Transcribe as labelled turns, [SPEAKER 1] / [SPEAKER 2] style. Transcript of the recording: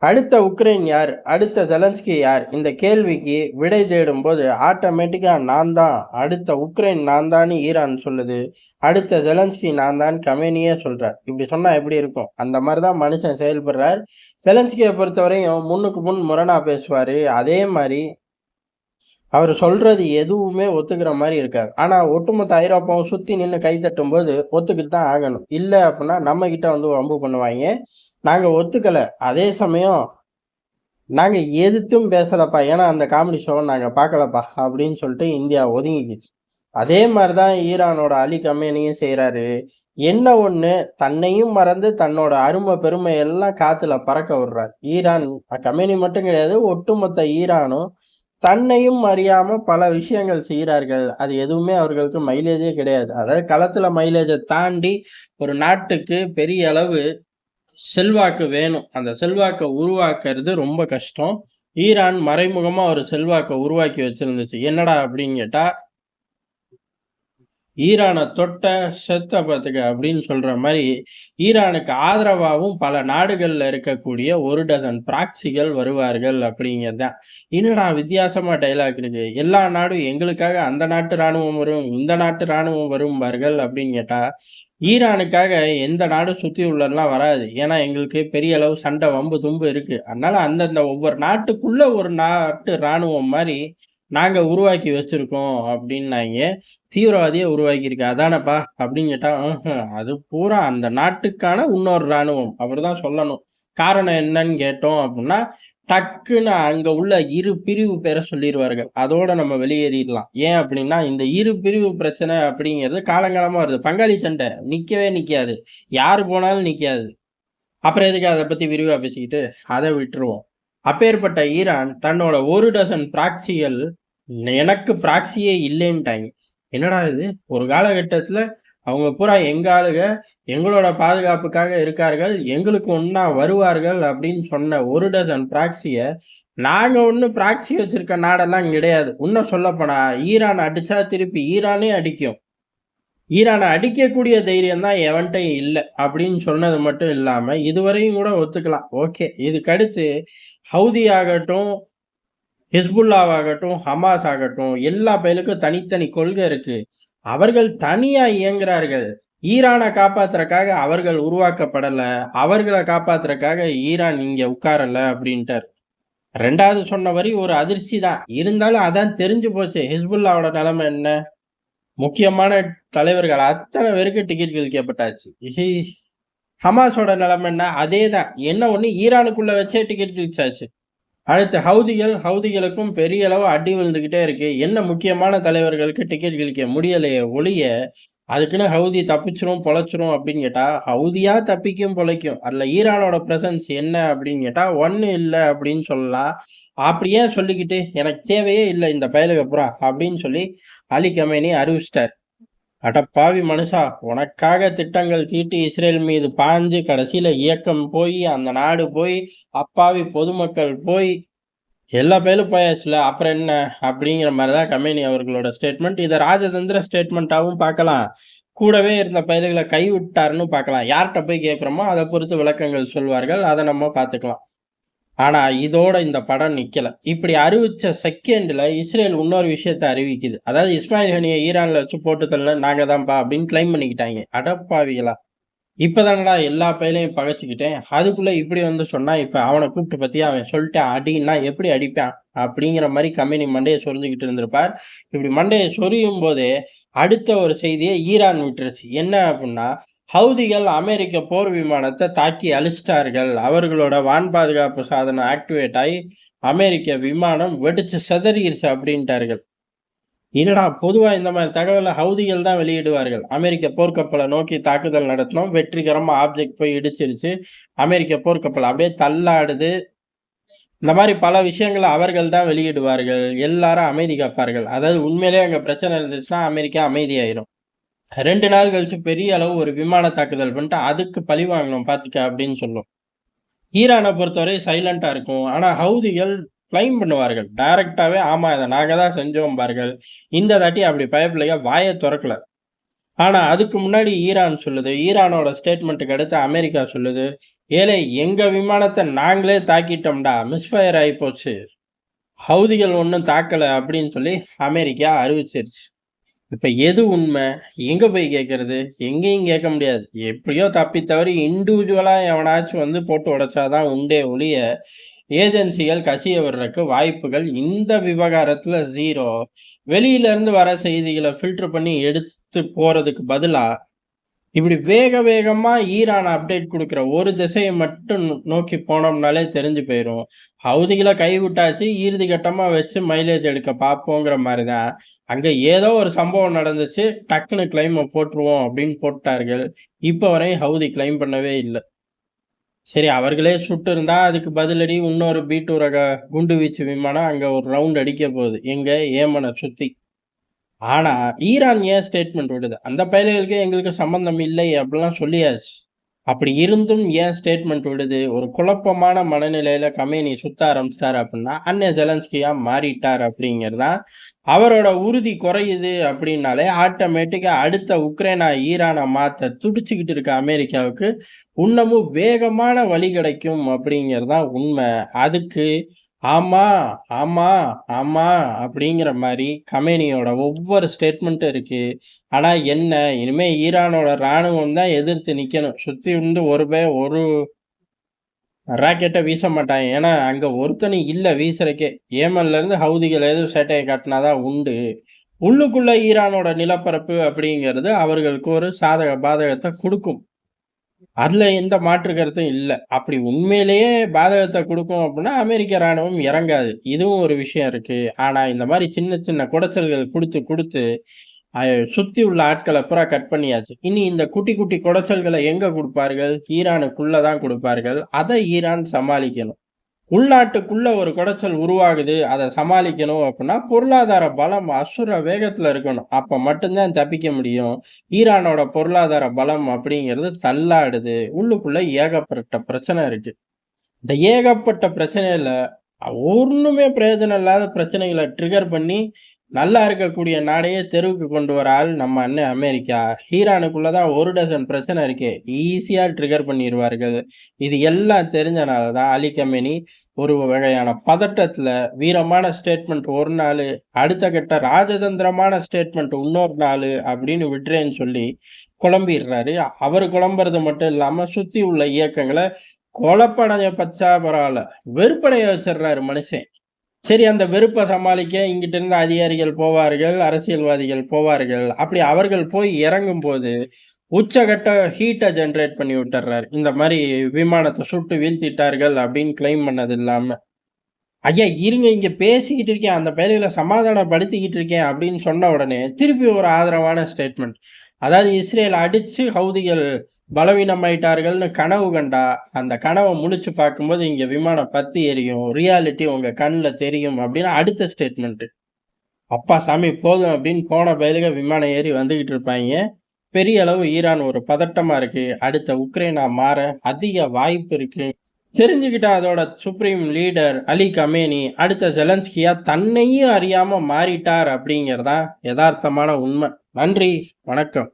[SPEAKER 1] அடுத்த உக்ரைன் யார்? அடுத்த ஜெலன்ஸ்கி யார்? இந்த கேள்விக்கு விடை தேடும்போது ஆட்டோமேட்டிக்கா நான் தான், அடுத்த உக்ரைன் நான் தான்னு ஈரான் சொல்லுது. அடுத்த ஜெலன்ஸ்கி நான் தான் கமேனியே சொல்றார். இப்படி சொன்னா எப்படி இருக்கும்? அந்த மாரி தான் மனுஷன் செயல்படுறார். ஜெலன்ஸ்கிய பொறுத்தவரையும் முன்னுக்கு முன் முரணா பேசுவாரு. அதே மாரி அவரு சொல்றது எதுவுமே ஒத்துக்கிற மாரி இருக்காது. ஆனா ஒட்டுமொத்த ஐரோப்பாவும் சுத்தி நின்னு கை தட்டும்போது ஒத்துக்கிட்டு தான் ஆகணும். இல்ல அப்டின்னா நம்மகிட்ட வந்து வம்பு பண்ணுவாய்ங்க. நாங்க ஒத்துக்கல. அதே சமயம் நாங்க எதிர்த்தும் பேசலப்பா. ஏன்னா அந்த காமெடி ஷோவ நாங்க பார்க்கலப்பா அப்படின்னு சொல்லிட்டு இந்தியா ஒதுங்கிக்கிச்சு. அதே மாரி தான் ஈரானோட அலி கமேனியும் செய்றாரு. என்ன ஒண்ணு தன்னையும் மறந்து தன்னோட அரும பெருமை எல்லாம் காத்துல பறக்க விடுறார். ஈரான் கமேனி மட்டும் கிடையாது. ஒட்டுமொத்த ஈரானும் தன்னையும் அறியாம பல விஷயங்கள் செய்கிறார்கள். அது எதுவுமே அவர்களுக்கு மைலேஜே கிடையாது. அதாவது களத்துல மைலேஜ தாண்டி ஒரு நாட்டுக்கு பெரிய அளவு செல்வாக்கு வேணும். அந்த செல்வாக்க உருவாக்குறது ரொம்ப கஷ்டம். ஈரான் மறைமுகமா ஒரு செல்வாக்க உருவாக்கி வச்சிருந்துச்சு. என்னடா அப்படின்னு கேட்டா, ஈரான தொட்ட செத்த பாத்துக்க அப்படின்னு சொல்ற மாரி, ஈரானுக்கு ஆதரவாவும் பல நாடுகள்ல இருக்கக்கூடிய 1 டசன் ப்ராக்ஸிகள் வருவார்கள் அப்படிங்கிறது தான். என்னடா வித்தியாசமா டயலாக் இருக்கு. எல்லா நாடும் எங்களுக்காக அந்த நாட்டு ராணுவம் வரும், இந்த நாட்டு ராணுவம் வரும்பார்கள் அப்படின்னு கேட்டா, ஈரானுக்காக எந்த நாடும் சுத்தி உள்ளலாம் வராது. ஏன்னா எங்களுக்கு பெரிய அளவு சண்டை, வம்பு, தும்பு இருக்கு. அதனால அந்தந்த ஒவ்வொரு நாட்டுக்குள்ள ஒரு நாட்டு ராணுவம் மாரி நாங்க உருவாக்கி வச்சிருக்கோம் அப்டின்னாய்ங்க. தீவிரவாதிய உருவாக்கியிருக்கு. அதானப்பா? அப்டின்னு கேட்டா, அது பூரா அந்த நாட்டுக்கான இன்னொரு ராணுவம். அப்படிதான் சொல்லணும். காரணம் என்னன்னு கேட்டோம் அப்டின்னா, டக்குன்னு அங்க உள்ள 2 பிரிவு பேர சொல்லிருவார்கள். அதோட நம்ம வெளியேறிறலாம். ஏன் அப்டின்னா, இந்த 2 பிரிவு பிரச்சனை அப்படிங்கிறது காலங்காலமா வருது. பங்காளி சண்டை நிக்கவே நிக்காது. யாரு போனாலும் நிக்காது. அப்புறம் எதுக்கு அத பத்தி விரிவா பேசிக்கிட்டு? அத விட்டுருவோம். அப்பேற்பட்ட ஈரான் தன்னோட 1 டசன் ப்ராக்ஸிகள் எனக்கு ப்ராக்ஸியே இல்லைன்ட்டாய்ங்க. என்னடா இது? ஒரு காலகட்டத்தில அவங்க பூரா எங்க ஆளுக, எங்களோட பாதுகாப்புக்காக இருக்கார்கள், எங்களுக்கு ஒண்ணா வருவார்கள் அப்படின்னு சொன்ன 1 டசன் ப்ராக்ஸிய, நாங்க ஒண்ணும் ப்ராக்ஸி வச்சிருக்க நாடெல்லாம் கிடையாது. இன்னும் சொல்லப்போனா ஈரான் அடிச்சா திருப்பி ஈரானே அடிக்கும். ஈரான அடிக்கக்கூடிய தைரியம் தான் எவன்ட்டயும் இல்ல. அப்படின்னு சொன்னது மட்டும் இல்லாம, இதுவரையும் கூட ஒத்துக்கலாம். ஓகே. இதுக்கடுத்து ஹவுதி ஆகட்டும், ஹிஸ்புல்லாவாகட்டும், ஹமாஸ் ஆகட்டும், எல்லா பயலுக்கும் தனித்தனி கொள்கை இருக்கு. அவர்கள் தனியா இயங்குறார்கள். ஈரான காப்பாத்துறக்காக அவர்கள் உருவாக்கப்படல. அவர்கள காப்பாத்துறக்காக ஈரான் இங்க உட்காரல அப்படின்ட்டாரு. 2வது சொன்ன வரி ஒரு அதிர்ச்சி தான். இருந்தாலும் அதான் தெரிஞ்சு போச்சே. ஹிஸ்புல்லாவோட நிலைமை என்ன? முக்கியமான தலைவர்கள் அத்தன பேருக்கு டிக்கெட் கிழிக்கப்பட்டாச்சு. ஹமாஸோட நிலைமை என்ன? அதேதான். என்ன ஒண்ணு ஈரானுக்குள்ள வச்சே டிக்கெட் கிழிச்சாச்சு. அடுத்து ஹவுதிகளுக்கும் பெரிய அளவு அடி விழுந்துகிட்டே இருக்கு. என்ன முக்கியமான தலைவர்களுக்கு டிக்கெட் கிழிக்க முடியலையே ஒழிய, அதுக்குன்னு ஹவுதி தப்பிச்சுரும், பொழச்சுரும் அப்படின்னு கேட்டா, ஹவுதியா தப்பிக்கும், பொழைக்கும். அதுல ஈரானோட பிரசன்ஸ் என்ன அப்படின்னு கேட்டா, ஒண்ணும் இல்ல அப்படின்னு சொல்லலாம். அப்படியே சொல்லிக்கிட்டு, எனக்கு தேவையே இல்ல இந்த பயலுக பூரா அப்படின்னு சொல்லி அலி கமேனி அறிவிச்சிட்டார். அடப்பாவி மனுஷா! உனக்காக திட்டங்கள் தீட்டி இஸ்ரேல் மீது பாஞ்சு, கடைசியில இயக்கம் போயி, அந்த நாடு போய், அப்பாவி பொதுமக்கள் போய், எல்லா பயலும் போயாச்சுல்ல. அப்புறம் என்ன? அப்படிங்கிற மாரி தான் கமேனி அவர்களோட ஸ்டேட்மெண்ட். இத ராஜதந்திர ஸ்டேட்மெண்ட்டாவும் பார்க்கலாம். கூடவே இருந்த பயலுகள கைவிட்டாருன்னு பார்க்கலாம். யார்ட்ட போய் கேட்கிறோமோ, அத பொறுத்து விளக்கங்கள் சொல்வார்கள். அத நம்ம பார்த்துக்கலாம். ஆனா, இதோட இந்த படம் நிக்கல. இப்படி அறிவிச்ச செகண்ட்ல இஸ்ரேல் இன்னொரு விஷயத்த அறிவிக்குது. அதாவது இஸ்மாயில் ஹனிய ஈரான்ல வச்சு போட்டு தள்ளுனது நாங்க தான்ப்பா அப்படின்னு கிளைம் பண்ணிக்கிட்டாய்ங்க. அடப்பாவிகளா! இப்பதானடா எல்லா பயலையும் பகைச்சுக்கிட்டேன். அதுக்குள்ள இப்படி வந்து சொன்னா, இப்ப அவன கூப்பிட்டு பாத்தியா, அவன் சொல்ட்டான் அடின்னா எப்படி அடிப்பான்? அப்படிங்கிற மாரி கம்பெனி மண்டைய சொரிஞ்சுகிட்டு இருந்திருப்பார். இப்படி மண்டைய சொரியும் போதே, அடுத்த ஒரு செய்திய ஈரான் விட்டுருச்சு. என்ன அப்புட்ன்னா, ஹவுதிகள் அமெரிக்க போர் விமானத்த தாக்கி அழிச்சிட்டார்கள். அவர்களோட வான் பாதுகாப்பு சாதனம் ஆக்டிவேட் ஆயி, அமெரிக்க விமானம் வெடிச்சு சிதறிருச்சு அப்படின்ட்டார்கள். என்னடா பொதுவா இந்த மாரி தகவல ஹவுதிகள் தான் வெளியிடுவார்கள். அமெரிக்க போர்க்கப்பல நோக்கி தாக்குதல் நடத்தினோம். வெற்றிகரமா ஆப்ஜெக்ட் போய் இடிச்சிருச்சு. அமெரிக்க போர்க்கப்பல் அப்படியே தள்ளாடுது. இந்த மாரி பல விஷயங்கள அவர்கள் தான் வெளியிடுவார்கள். எல்லாரும் அமைதி காப்பார்கள். அதாவது உண்மையிலேயே அங்க பிரச்சனை இருந்துச்சுன்னா, அமெரிக்கா அமைதியாயிரும். 2 நாள் கழிச்சு பெரிய அளவு ஒரு விமான தாக்குதல் பண்ணிட்டு, அதுக்கு பழி வாங்கணும் பாத்துக்க அப்படின்னு சொல்லும். ஈரான பொறுத்தவரை சைலன்ட்டா இருக்கும். ஆனா ஹவுதிகள் கிளைம் பண்ணுவார்கள். டைரக்ட்டாவே ஆமா இத நாங்க தான் செஞ்சோம்பார்கள். இந்த தாட்டி அப்படி பயப்பிள்ளைக வாய தொறக்கல. ஆனா அதுக்கு முன்னாடி ஈரான் சொல்லுது. ஈரானோட ஸ்டேட்மெண்ட்டுக்கு அடுத்து அமெரிக்கா சொல்லுது. "ஏலே எங்க விமானத்த நாங்களே தாக்கிட்டோம்டா. மிஸ்ஃபயர் ஆயிப்போச்சு. ஹவுதிகள் ஒண்ணும் தாக்கல" அப்படின்னு சொல்லி அமெரிக்கா அறிவிச்சிருச்சு. இப்ப எது உண்மை? எங்க போய் கேட்கறது? எங்கேயும் கேட்க முடியாது. எப்படியோ தப்பி தவறி இண்டிவிஜுவலா எவனாச்சும் வந்து போட்டு உடைச்சா தான் உண்டே ஒழிய, ஏஜென்சிகள் கசிய விடுறக்கு வாய்ப்புகள் இந்த விவகாரத்துல 0. வெளியில இருந்து வர செய்திகள ஃபில்டர் பண்ணி எடுத்து போறதுக்கு பதிலா, இப்படி வேக வேகமா ஈரான் அப்டேட் குடுக்குற ஒரு திசைய மட்டும் நோக்கி போனோம்னாலே தெரிஞ்சு போயிரும். ஹவுதிகள கைவிட்டாச்சு, இறுதி கட்டமா வச்சு மைலேஜ் எடுக்க பார்ப்போங்கிற மாரி தான். அங்க ஏதோ ஒரு சம்பவம் நடந்துச்சு, டக்குனு கிளைம போட்டுருவோம் அப்படின்னு போட்டார்கள். இப்ப வரையும் ஹவுதி கிளைம் பண்ணவே இல்ல. சரி அவர்களே சுட்டிருந்தா அதுக்கு பதிலடி இன்னொரு B2 ரக குண்டுவீச்சு விமானம் அங்க ஒரு ரவுண்ட் அடிக்க போகுது. எங்க? ஏமன சுத்தி. ஆனா, ஈரான் ஏன் ஸ்டேட்மெண்ட் விடுது? அந்த பயலுகளுக்கு எங்களுக்கு சம்மந்தம் இல்லை அப்படிலாம் சொல்லியாச்சு. அப்படி இருந்தும் ஏன் ஸ்டேட்மெண்ட் விடுது? ஒரு குழப்பமான மனநிலையில கமேனி சுத்த ஆரம்பிச்சிட்டாரு அப்படின்னா, அன்னை ஜெலன்ஸ்கியா மாறிட்டார் அப்படிங்கிறது தான். அவரோட உறுதி குறையுது அப்படின்னாலே, ஆட்டோமேட்டிக்கா அடுத்த உக்ரைனா, ஈரான மாத்த துடிச்சுக்கிட்டு இருக்க அமெரிக்காவுக்கு, இன்னமும் வேகமான வழி கிடைக்கும் அப்படிங்கிறது தான் உண்மை. அதுக்கு ஆமா, ஆமா, ஆமா அப்படிங்கிற மாரி கமேனியோட ஒவ்வொரு ஸ்டேட்மெண்ட்டும் இருக்கு. ஆனா என்ன, இனிமே ஈரானோட ராணுவம் தான் எதிர்த்து நிக்கணும். சுத்தி இருந்து ஒரு ராக்கெட்ட வீச மாட்டாங்க. ஏன்னா, அங்க ஒருத்தனும் இல்ல வீசுறக்கே. ஏமன்ல இருந்து ஹவுதிகள் எதுவும் சேட்டைய காட்டுனா தான் உண்டு. உள்ளுக்குள்ள ஈரானோட நிலப்பரப்பு அப்படிங்கிறது அவர்களுக்கு ஒரு சாதக பாதகத்த குடுக்கும். அதுல எந்த மாற்று கருத்தும் இல்ல. அப்படி உண்மையிலேயே பாதகத்த குடுக்கும் அப்டின்னா, அமெரிக்க ராணுவம் இறங்காது. இதுவும் ஒரு விஷயம் இருக்கு. ஆனா, இந்த மாரி சின்ன சின்ன குடைச்சல்கள் குடுத்து குடுத்து, அ சுத்தி உள்ள ஆட்கள பூரா கட் பண்ணியாச்சு. இனி இந்த குட்டி குட்டி குடைச்சல்கள எங்க குடுப்பார்கள்? ஈரானுக்குள்ள தான் குடுப்பார்கள். அத ஈரான் சமாளிக்கணும். உள்நாட்டுக்குள்ள ஒரு குடைச்சல் உருவாகுது. அத சமாளிக்கணும் அப்டின்னா, பொருளாதார பலம் அசுர வேகத்துல இருக்கணும். அப்ப மட்டும் தான் தப்பிக்க முடியும். ஈரானோட பொருளாதார பலம் அப்படிங்கிறது தள்ளாடுது. உள்ளுக்குள்ள ஏகப்பட்ட பிரச்சனை இருக்கு. இந்த ஏகப்பட்ட பிரச்சனையில ஒண்ணுமே பிரயோஜனம் இல்லாத பிரச்சனைகள ட்ரிகர் பண்ணி, நல்லா இருக்கக்கூடிய நாடையே தெருவுக்கு கொண்டு வர ஆள் நம்ம அண்ணன் அமெரிக்கா. ஈரானுக்குள்ள தான் 1 டசன் பிரச்சனை இருக்கே. ஈஸியா ட்ரிகர் பண்ணிருவார்கள். இது எல்லாம் தெரிஞ்சனால தான் அலி கமேனி ஒரு வகையான பதட்டத்துல வீரமான ஸ்டேட்மெண்ட் ஒரு நாளு, அடுத்த கட்ட ராஜதந்திரமான ஸ்டேட்மெண்ட் இன்னொரு நாளு அப்படின்னு விடுறேன்னு சொல்லி குழம்பிடுறாரு. அவரு குழம்புறது மட்டும் இல்லாம சுத்தி உள்ள இயக்கங்கள கொலப்படைய பச்சா பரவால்ல. வெறுப்படைய வச்சுடுறாரு மனுஷன். சரி அந்த வெறுப்ப சமாளிக்க இங்கிட்டு இருந்து அதிகாரிகள் போவார்கள், அரசியல்வாதிகள் போவார்கள். அப்படி அவர்கள் போய் இறங்கும்போது, உச்சகட்ட ஹீட்ட ஜெனரேட் பண்ணி விட்டுர்றாரு. இந்த மாரி விமானத்த சுட்டு வீழ்த்திட்டார்கள் அப்படின்னு கிளைம் பண்ணது இல்லாம. ஐயா இருங்க இங்க பேசிக்கிட்டு இருக்கேன். அந்த பயலுகள சமாதானப்படுத்திக்கிட்டு இருக்கேன் அப்படின்னு சொன்ன உடனே, திருப்பி ஒரு ஆதரவான ஸ்டேட்மெண்ட். அதாவது இஸ்ரேல் அடிச்சு ஹவுதிகள் பலவீனமாயிட்டார்கள்னு கனவு கண்டா, அந்த கனவ முழிச்சு பார்க்கும்போது இங்க விமானம் பத்தி எரியும். ரியாலிட்டி உங்க கண்ல தெரியும் அப்படின்னு அடுத்த ஸ்டேட்மெண்ட். அப்பா சாமி போதும் அப்படின்னு போன பயலுக விமானம் ஏறி வந்துகிட்டு இருப்பாய்ங்க. பெரிய அளவு ஈரான் ஒரு பதட்டமா இருக்கு. அடுத்த உக்ரைனா மாற அதிக வாய்ப்பு இருக்கு. தெரிஞ்சுக்கிட்டா அதோட சுப்ரீம் லீடர் அலி கமேனி அடுத்த ஜெலன்ஸ்கியா தன்னையும் அறியாம மாறிட்டார் அப்படிங்கிறதான் யதார்த்தமான உண்மை. நன்றி, வணக்கம்.